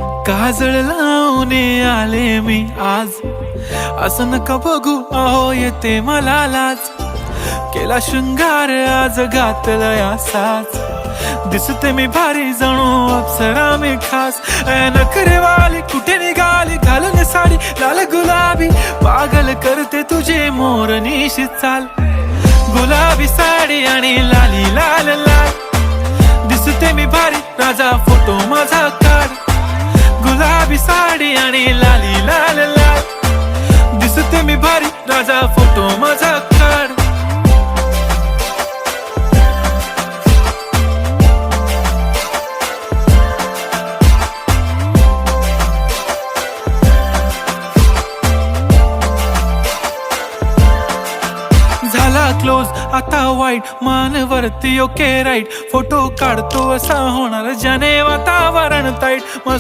काजळ लावून आले मी आज, असं नका बघू अहो येते मला लाज. केला शृंगार आज घातला असाच, दिसते मी भारी जणू अप्सरा मी खास. नखरेवाली कुठे निघाली घालून साडी लाल गुलाबी, पागल करते तुझे मोरनीशी चाल. गुलाबी साडी आणि लाली लाल लाल, दिसते मी भारी राजा फोटो माझा काढ. गुलाबी साडी आणि लाली लाल लाल, दिसते मी भारी राजा फोटो माझा काढ. झाला क्लोज आता वाईट, मान वरती ओके राईट. फोटो काढतो असा होणार ज्याने वातावरण ताईट.